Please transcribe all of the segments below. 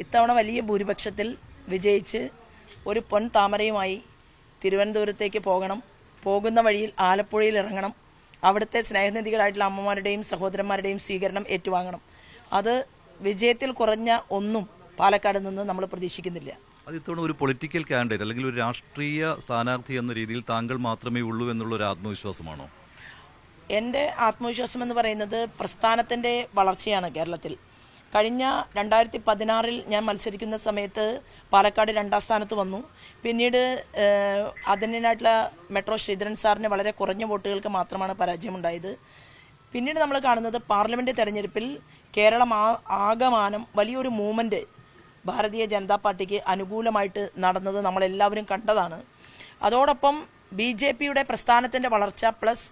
ഇത്തവണ വലിയ ഭൂരിപക്ഷത്തിൽ വിജയിച്ച് ഒരു പൊൻ താമരയുമായി തിരുവനന്തപുരത്തേക്ക് പോകണം. പോകുന്ന വഴിയിൽ ആലപ്പുഴയിൽ ഇറങ്ങണം. അവിടുത്തെ സ്നേഹനിധികളായിട്ടുള്ള അമ്മമാരുടെയും സഹോദരന്മാരുടെയും സ്വീകരണം ഏറ്റുവാങ്ങണം. അത് വിജയത്തിൽ കുറഞ്ഞ ഒന്നും പാലക്കാട് നിന്ന് നമ്മൾ പ്രതീക്ഷിക്കുന്നില്ല. അത് ഇത്തവണ ഒരു പൊളിറ്റിക്കൽ കാൻഡിഡേറ്റ് അല്ലെങ്കിൽ ഒരു രാഷ്ട്രീയ സ്ഥാനാർത്ഥി എന്ന രീതിയിൽ താങ്കൾ മാത്രമേ ഉള്ളൂ എന്നുള്ളൊരു ആത്മവിശ്വാസമാണോ? എൻ്റെ ആത്മവിശ്വാസം എന്ന് പറയുന്നത് പ്രസ്ഥാനത്തിൻ്റെ വളർച്ചയാണ്. കേരളത്തിൽ കഴിഞ്ഞ 2016 ഞാൻ മത്സരിക്കുന്ന സമയത്ത് പാലക്കാട് 2ാം സ്ഥാനത്ത് വന്നു. പിന്നീട് അതിനായിട്ടുള്ള മെട്രോ ശ്രീധരൻ സാറിന് വളരെ കുറഞ്ഞ വോട്ടുകൾക്ക് മാത്രമാണ് പരാജയമുണ്ടായത്. പിന്നീട് നമ്മൾ കാണുന്നത് പാർലമെൻറ്റ് തെരഞ്ഞെടുപ്പിൽ കേരളം ആകമാനം വലിയൊരു മൂവ്മെൻറ്റ് ഭാരതീയ ജനതാ പാർട്ടിക്ക് അനുകൂലമായിട്ട് നടന്നത് നമ്മളെല്ലാവരും കണ്ടതാണ്. അതോടൊപ്പം BJPയുടെ പ്രസ്ഥാനത്തിൻ്റെ വളർച്ച പ്ലസ്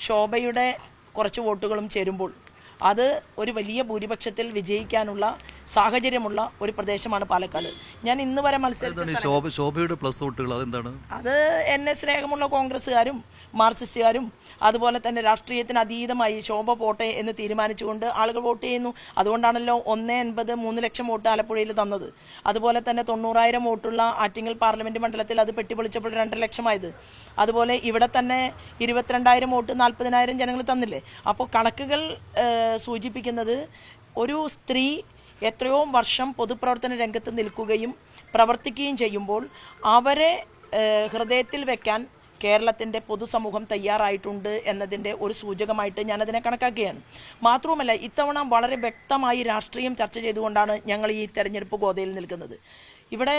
ശോഭയുടെ കുറച്ച് വോട്ടുകളും ചേരുമ്പോൾ അത് ഒരു വലിയ ഭൂരിപക്ഷത്തിൽ വിജയിക്കാനുള്ള സാഹചര്യമുള്ള ഒരു പ്രദേശമാണ് പാലക്കാട്. ഞാൻ ഇന്ന് വരെ ശോഭയുടെ പ്ലസ് വോട്ടുകൾ അതെന്താണ്? അത് എന്നെ സ്നേഹമുള്ള കോൺഗ്രസ്സുകാരും മാർക്സിസ്റ്റുകാരും അതുപോലെ തന്നെ രാഷ്ട്രീയത്തിന് അതീതമായി ശോഭ പോട്ടെ എന്ന് തീരുമാനിച്ചുകൊണ്ട് ആളുകൾ വോട്ട് ചെയ്യുന്നു. അതുകൊണ്ടാണല്ലോ 1.80 3 ലക്ഷം വോട്ട് ആലപ്പുഴയിൽ തന്നത്. അതുപോലെ തന്നെ 90,000 വോട്ടുള്ള ആറ്റിങ്ങൽ പാർലമെന്റ് മണ്ഡലത്തിൽ അത് പെട്ടിപ്പൊളിച്ചപ്പോൾ 2 ലക്ഷമായത്. അതുപോലെ ഇവിടെ തന്നെ 22,000 വോട്ട് 40,000 ജനങ്ങൾ തന്നില്ലേ. അപ്പോൾ കണക്കുകൾ സൂചിപ്പിക്കുന്നത് ഒരു സ്ത്രീ എത്രയോ വർഷം പൊതുപ്രവർത്തന രംഗത്ത് നിൽക്കുകയും പ്രവർത്തിക്കുകയും ചെയ്യുമ്പോൾ അവരെ ഹൃദയത്തിൽ വെക്കാൻ കേരളത്തിൻ്റെ പൊതുസമൂഹം തയ്യാറായിട്ടുണ്ട് എന്നതിൻ്റെ ഒരു സൂചകമായിട്ട് ഞാനതിനെ കണക്കാക്കുകയാണ്. മാത്രവുമല്ല, ഇത്തവണ വളരെ വ്യക്തമായി രാഷ്ട്രീയം ചർച്ച ചെയ്തുകൊണ്ടാണ് ഞങ്ങൾ ഈ തെരഞ്ഞെടുപ്പ് ഗോതയിൽ നിൽക്കുന്നത്. ഇവിടെ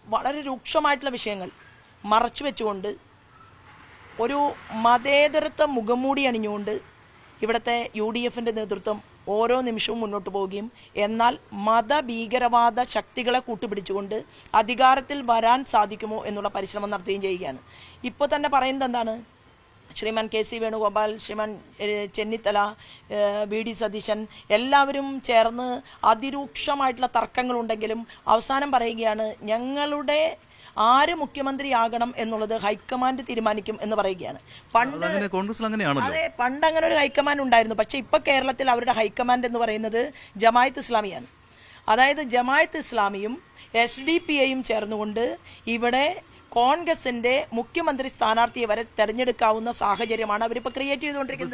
വളരെ രൂക്ഷമായിട്ടുള്ള വിഷയങ്ങൾ മറച്ചു വെച്ചുകൊണ്ട് ഒരു മതേതരത്വ മുഖംമൂടി അണിഞ്ഞുകൊണ്ട് ഇവിടുത്തെ UDFൻ്റെ നേതൃത്വം ഓരോ നിമിഷവും മുന്നോട്ട് പോവുകയും എന്നാൽ മതഭീകരവാദ ശക്തികളെ കൂട്ടുപിടിച്ചുകൊണ്ട് അധികാരത്തിൽ വരാൻ സാധിക്കുമോ എന്നുള്ള പരിശ്രമം നടത്തുകയും ചെയ്യുകയാണ്. ഇപ്പോൾ തന്നെ പറയുന്നത് എന്താണ്? ശ്രീമാൻ KC വേണുഗോപാൽ, ശ്രീമാൻ ചെന്നിത്തല, VD സതീശൻ എല്ലാവരും ചേർന്ന് അതിരൂക്ഷമായിട്ടുള്ള തർക്കങ്ങളുണ്ടെങ്കിലും അവസാനം പറയുകയാണ് ഞങ്ങളുടെ ആര് മുഖ്യമന്ത്രിയാകണം എന്നുള്ളത് ഹൈക്കമാൻഡ് തീരുമാനിക്കും എന്ന് പറയുകയാണ്. പണ്ട് അങ്ങനെ ഒരു ഹൈക്കമാൻഡ് ഉണ്ടായിരുന്നു. പക്ഷെ ഇപ്പൊ കേരളത്തിൽ അവരുടെ ഹൈക്കമാൻഡ് എന്ന് പറയുന്നത് ജമായത്ത് ഇസ്ലാമിയാണ്. അതായത് ജമായത്ത് ഇസ്ലാമിയും SDPIയും ചേർന്നുകൊണ്ട് ഇവിടെ കോൺഗ്രസിന്റെ മുഖ്യമന്ത്രി സ്ഥാനാർത്ഥിയെ വരെ തെരഞ്ഞെടുക്കാവുന്ന സാഹചര്യമാണ് അവരിപ്പോൾ ക്രിയേറ്റ് ചെയ്തുകൊണ്ടിരിക്കുന്നത്.